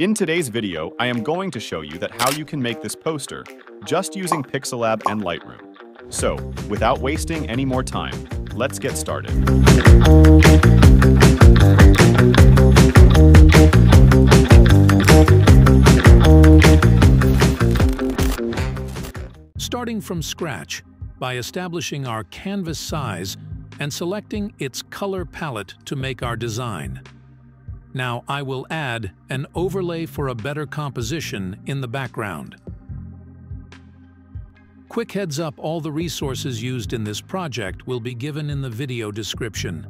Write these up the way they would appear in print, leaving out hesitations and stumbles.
In today's video, I am going to show you that how you can make this poster just using Pixellab and Lightroom. So, without wasting any more time, let's get started. Starting from scratch by establishing our canvas size and selecting its color palette to make our design. Now I will add an overlay for a better composition in the background. Quick heads up, all the resources used in this project will be given in the video description.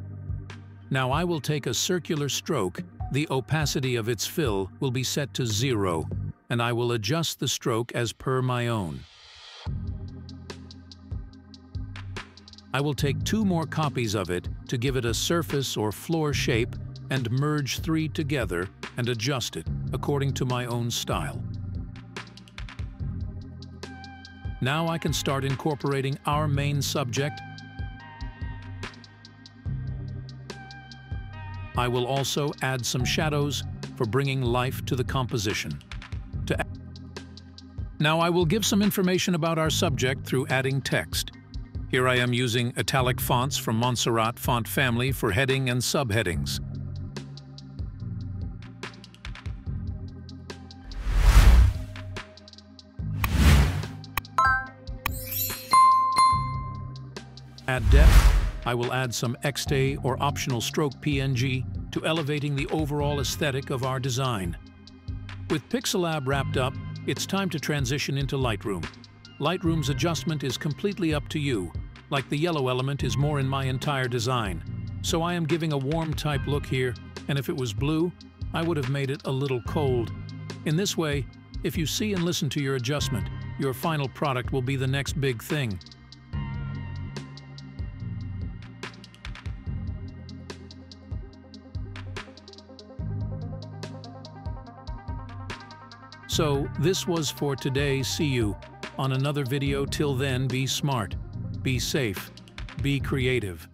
Now I will take a circular stroke, the opacity of its fill will be set to 0, and I will adjust the stroke as per my own. I will take 2 more copies of it to give it a surface or floor shape and merge 3 together and adjust it according to my own style. Now I can start incorporating our main subject. I will also add some shadows for bringing life to the composition. Now I will give some information about our subject through adding text. Here I am using italic fonts from Montserrat font family for heading and subheadings. Add depth, I will add some XD or optional stroke PNG to elevating the overall aesthetic of our design. With Pixellab wrapped up, it's time to transition into Lightroom. Lightroom's adjustment is completely up to you, like the yellow element is more in my entire design. So I am giving a warm type look here, and if it was blue, I would have made it a little cold. In this way, if you see and listen to your adjustment, your final product will be the next big thing. So, this was for today. See you on another video. Till then, be smart, be safe, be creative.